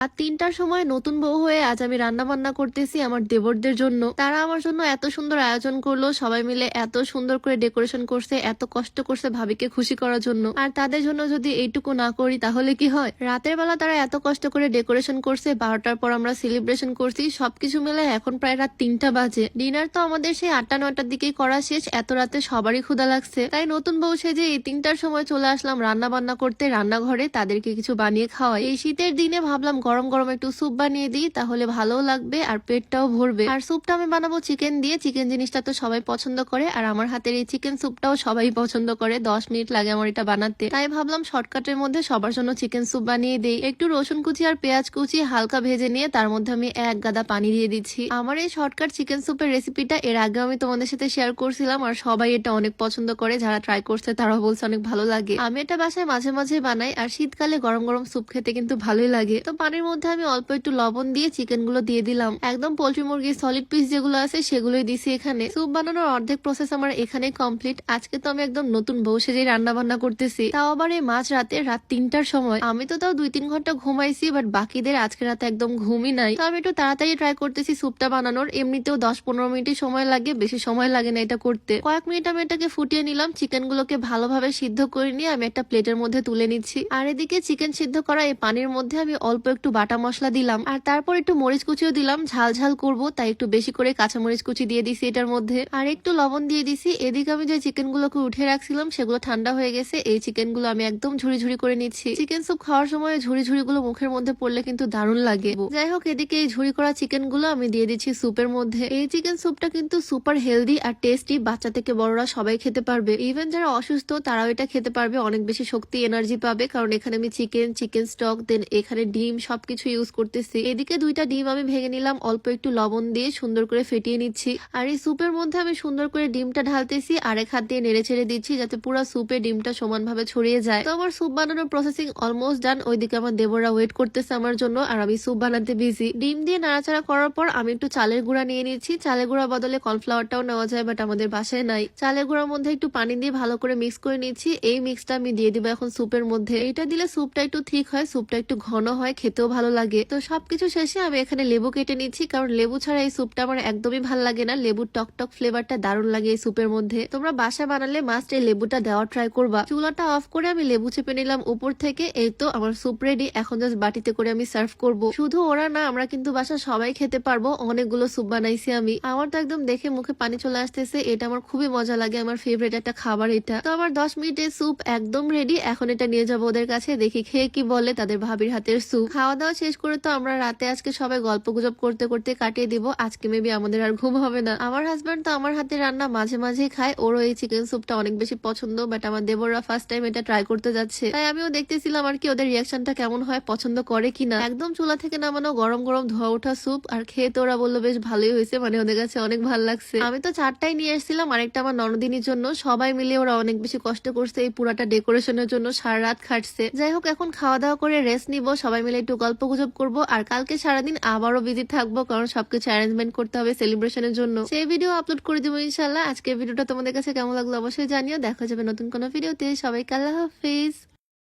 রাত ৩টার সময় নতুন বউ হয়ে আজ আমি রান্না বান্না করতেছি আমার দেবরদের জন্য। তারা আমার জন্য এত সুন্দর আয়োজন করলো, সবাই মিলে এত সুন্দর করে ডেকোরেশন করছে, এত কষ্ট করছে ভাবিকে খুশি করার জন্য। আর তাদের জন্য যদি এইটুকু না করি তাহলে কি হয়? রাতের বেলা তারা এত কষ্ট করে ডেকোরেশন করছে, 12টার পর আমরা সেলিব্রেশন করছি, সবকিছু মিলে এখন প্রায় রাত 3টা বাজে। ডিনার তো আমাদের সেই 8টা 9টার দিকেই করা শেষ। এত রাতে সবারই ক্ষুধা লাগছে, তাই নতুন বউ সেজে এই 3টার সময় চলে আসলাম রান্না বান্না করতে রান্নাঘরে, তাদেরকে কিছু বানিয়ে খাওয়াই। এই শীতের দিনে ভাবলাম গরম গরম একটু স্যুপ বানিয়ে দিই, তাহলে ভালোও লাগবে আর পেটটাও ভরবে। আর স্যুপটা আমি বানাবো চিকেন দিয়ে। চিকেন জিনিসটা তো সবাই পছন্দ করে, আর আমার হাতের এই চিকেন স্যুপটাও সবাই পছন্দ করে। 10 মিনিট লাগে আমার এটা বানাতে, তাই ভাবলাম শর্টকাটের মধ্যে সবার জন্য চিকেন স্যুপ বানিয়ে দিই। একটু রসুন কুচি আর পেঁয়াজ কুচি হালকা ভেজে নিয়ে তার মধ্যে আমি 1 গাদা পানি দিয়ে দিচ্ছি। আমার এই শর্টকাট চিকেন স্যুপের রেসিপিটা এর আগে আমি তোমাদের সাথে শেয়ার করছিলাম, আর সবাই এটা অনেক পছন্দ করে। যারা ট্রাই করছে তারাও বলছে অনেক ভালো লাগে। আমি এটা বাসায় মাঝে মাঝে বানাই, আর শীতকালে গরম গরম স্যুপ খেতে কিন্তু ভালোই লাগে। তো পানির মধ্যে আমি অল্প একটু লবণ দিয়ে চিকেন গুলো দিয়ে দিলাম। একদম পোল্ট্রি মুরগির সলিড পিস যেগুলো আছে সেগুলোই দিছি এখানে। স্যুপ বানানোর অর্ধেক প্রসেস আমার এখানে কমপ্লিট। আজকে তো আমি একদম নতুন বউ সেজে রান্না বান্না করতেছি, তাও আবার এই মাঝ রাতে, রাত 3টার সময়। আমি তো তাও 2-3 ঘন্টা ঘুমাইছি, বাট বাকিদের আজকে রাতে একদম ঘুমই নাই। তো আমি একটু তাড়াতাড়ি ট্রাই করতেছি স্যুপটা বানানোর। এমনিতেও 10-15 মিনিটই সময় লাগে, বেশি সময় লাগে না এটা করতে। কয়েক মিনিট আমি এটাকে ফুটিয়ে নিলাম। চিকেন গুলোকে ভালোভাবে সিদ্ধ করে নিয়ে আমি একটা প্লেটের মধ্যে তুলে নিচ্ছি। আর এদিকে চিকেন সিদ্ধ করা এই পানির মধ্যে আমি অল্প একটু বাটা মশলা দিলাম, আর তারপর একটু মরিচ কুচিও দিলাম। ঝাল ঝাল করব তাই একটু বেশি করে কাঁচা মরিচ কুচি দিয়ে দিছি এটার মধ্যে, আর একটু লবণ দিয়ে দিছি। এদিকে আমি যে চিকেন গুলোকে উঠে রাখছিলাম সেগুলো ঠান্ডা হয়ে গেছে। এই চিকেন গুলো আমি একদম ঝুড়ি ঝুড়ি করে নিচ্ছি। চিকেন স্যুপ খাওয়ার সময় ঝুড়ি ঝুড়ি গুলো মুখের মধ্যে পড়লে কিন্তু দারুণ লাগে। যাই হোক, এদিকে এই ঝুড়ি করা চিকেন গুলো আমি দিয়ে দিচ্ছি স্যুপের মধ্যে। এই চিকেন স্যুপটা কিন্তু সুপার হেলদি আর টেস্টি, বাচ্চা থেকে বড়রা সবাই খেতে পারবে। ইভেন যারা অসুস্থ তারাও এটা খেতে পারবে, অনেক বেশি শক্তি এনার্জি পাবে। কারণ এখানে আমি চিকেন স্টক, দেন এখানে ডিম সবকিছু ইউজ করতেছি। এদিকে 2টা ডিম আমি ভেঙে নিলাম, অল্প একটু লবণ দিয়ে সুন্দর করে ফেটিয়ে নিচ্ছি। আর এই স্যুপের মধ্যে আমি সুন্দর করে ডিমটা ঢালতেছি, আরেক হাত দিয়ে নেড়ে ছেড়ে দিচ্ছি যাতে পুরো স্যুপে ডিমটা সমানভাবে ছড়িয়ে যায়। তো আমার স্যুপ বানানোর প্রসেসিং অলমোস্ট ডান। ওইদিকে আমার দেবররা ওয়েট করতেছে আমার জন্য, আর আমি স্যুপ বানাতে বিজি। ডিম দিয়ে নাড়াচাড়া করার পর আমি একটু চালের গুঁড়া নিয়ে নিচ্ছি। চালের গুঁড়া বদলে কর্নফ্লাওয়ারটাও নেওয়া যায়, বাট আমাদের বাসায় নাই। চালের গুঁড়ার মধ্যে একটু পানি দিয়ে ভালো করে মিক্স করে নিচ্ছি। এই মিক্সটা আমি দিয়ে দিব এখন স্যুপের মধ্যে। এটা দিলে স্যুপটা একটু ঠিক হয়, স্যুপটা একটু ঘন হয়, খেতেও ভালো লাগে। তো সবকিছু শেষে আমি এখানে লেবু কেটে নিচ্ছি, কারণ লেবু ছাড়া এই স্যুপটা আমার একদমই ভাল লাগে না। লেবুর টক ফ্লেভারটা দারুণ লাগে এই স্যুপের মধ্যে। তোমরা বাসা বানালে মাস্ট এই লেবুটা দেওয়ার ট্রাই করবা। চুলাটা অফ করে আমি লেবু চেপে নিলাম উপর থেকে। এই তো আমার স্যুপ রেডি। এখন জাস্ট বাটিতে করে আমি সার্ভ করব। শুধু ওরা না, আমরা কিন্তু বাসা সবাই খেতে পারবো। অনেকগুলো স্যুপ বানাইছি আমি। আমার তো একদম দেখে মুখে পানি চলে আসতেছে। এটা আমার খুবই মজা লাগে, আমার ফেভারিট একটা খাবার এটা। তো আমার 10 মিনিটের স্যুপ একদম রেডি। এখন এটা নিয়ে যাবো ওদের কাছে, দেখি খেয়ে কি বলে। তাদের ভাবির হাতের স্যুপ খাওয়া দাওয়া শেষ করে তো আমরা রাতে আজকে সবাই গল্প গুজব করতে করতে কাটিয়ে দিব। আজকে মেবি আমাদের আর ঘুম হবে না। আমার হাজব্যান্ড তো আমার হাতে রান্না মাঝে মাঝেই খায়, ওরও এই চিকেন স্যুপটা অনেক বেশি পছন্দ। বাট আমার দেবররা ফার্স্ট টাইম এটা ট্রাই করতে যাচ্ছে, তাই আমিও দেখতেছিলাম আর কি ওদের রিয়াকশনটা কেমন হয়, পছন্দ করে কিনা। একদম চুলা থেকে নামানো গরম গরম ধোয়া ওঠা স্যুপ, আর খেয়ে তো ওরা বললো বেশ ভালোই হয়েছে, মানে ওদের কাছে অনেক ভালো লাগছে। আমি তো 4টাই নিয়ে এসেছিলাম, আরেকটা আমার ননদিনীর জন্য। সবাই মিলে ওরা অনেক বেশি কষ্ট করছে এই পুরাটা ডেকোরেশনের জন্য, সারা রাত খাটছে। যাই হোক, এখন খাওয়া দাওয়া করে রেস্ট নিব, সবাই মিলে একটু গল্প গুজব করবো। আর কালকে সারাদিন আবারও বিজি থাকবো, কারণ সবকিছু অ্যারেঞ্জমেন্ট করতে হবে সেলিব্রেশনের জন্য। সেই ভিডিও আপলোড করে দেবো ইনশাল্লাহ। আজকের ভিডিওটা তোমাদের কাছে কেমন লাগলো অবশ্যই জানিও। দেখা যাবে নতুন কোনো ভিডিওতে। সবাইকে আল্লাহ হাফিজ।